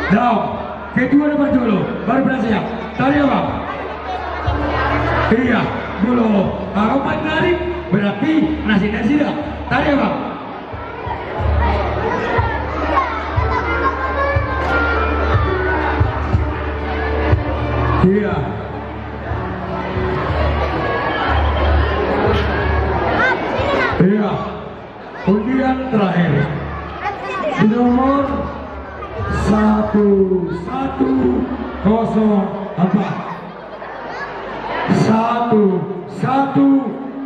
Dong, kedua depan dulu, baru berhasil. Tarik apa? Iya, belum. Kalau main tarik, berarti nasi dan sidak. Tarik apa? Iya. Iya. Undian terakhir. Di nomor 1104.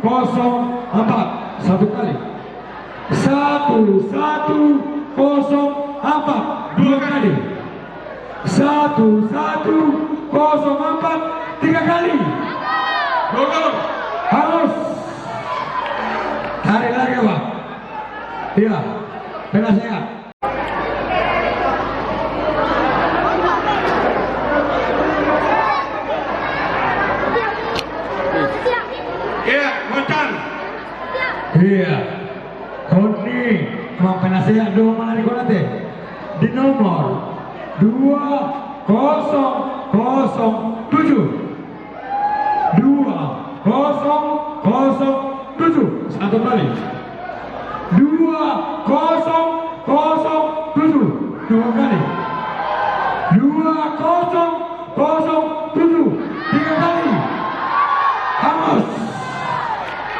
1104. Satu kali. 1104. Dua kali. 1104. Tiga kali. Gol. Harus. Tarik lagi Pak. Iya. Penasehat. Iya, Koni mau penasehat dua mana di konate di nomor 2007 2007 satu kali 2007 dua kali 2007 tiga kali Amos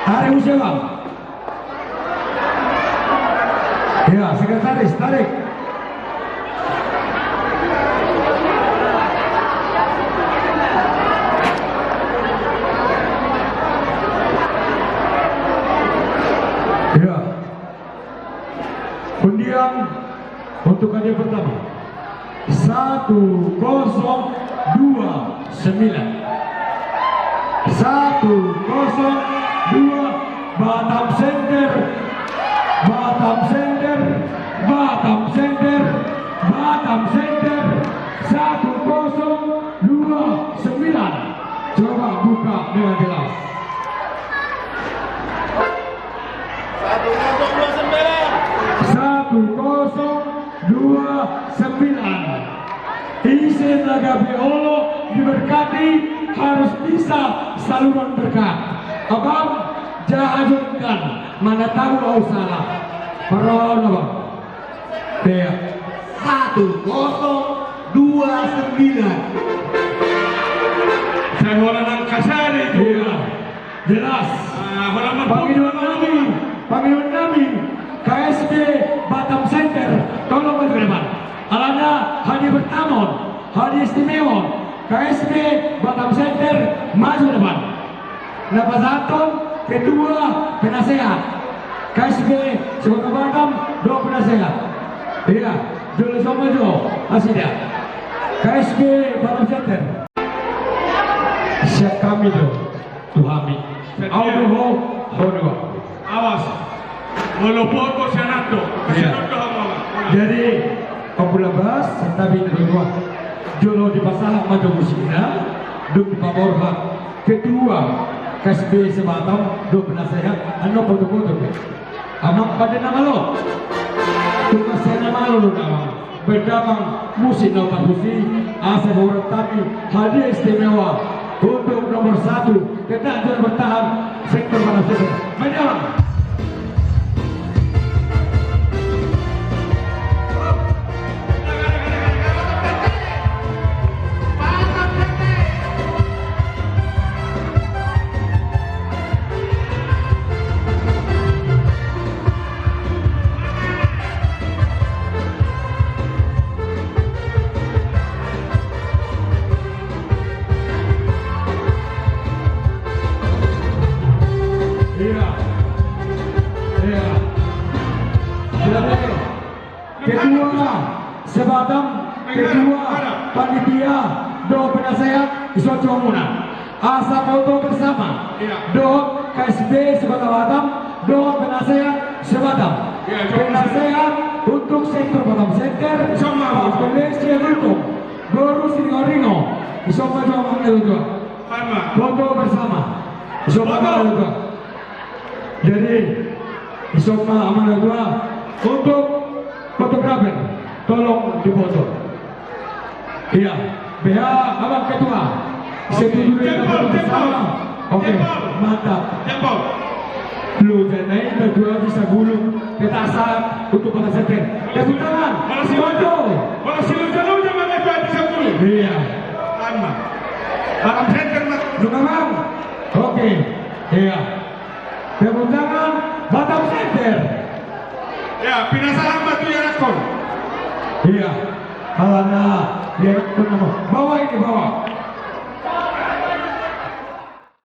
hari usia Bang. Ya, sekretaris tarik. Ya. Undian untuk hadiah pertama 1029 102 Batam Center 102 coba buka dengan jelas 1029 izin Lagabe Allah diberkati harus bisa saluran berkat abang jahajunkan mana tahu mau salah peron abang dia 1029 saya orang kasar itu ya jelas panggilan kami KSB Batam Center tolong maju ke depan alana hadiah pertama hadiah istimewa KSB Batam Center maju ke depan Napa satu kedua penasehat KSB Kota Batam dua penasehat iya dulu sama jo asida KSB Batam Center siap kami jo Tuhami Audoho Hodua awas Molopoko Sianato jadi Pembula Bas tapi kedua Jolo di Pasalah Maju Musina Duk di Paborha kedua KSB Sebatam dua penasehat ano foto-foto amang pada nama lo tugas saya nama lo nama berdamang musim nomor susi asal orang tapi hadiah istimewa untuk nomor 1 kita jangan bertahan sektor penasehat menyerang kedua Sebatam kedua panitia dua penasehat Isocomuna asa foto bersama dua KSB Kota Batam dua penasehat Sebatam penasehat untuk sektor Batam Center Malaysia untuk Boru Ringo Isoma Jomang juga foto bersama Isoma juga jadi Isoma Amanah juga untuk fotografer tolong dipoto Iya. BH abang ketua. Setuju dengan bersama. Oke. Mantap. Jempol. Lu naik kedua bisa gulung kita asal untuk pada seten. Tepuk tangan. Kalau si lu jauh jangan lepas bisa gulung. Iya. Lama. Dalam center mas. Lu memang. Oke. Iya. Tepuk tangan. Batam center. Ya, pinasahan batu ya rakon. Iya. Alana, dia pun bawa ini bawa.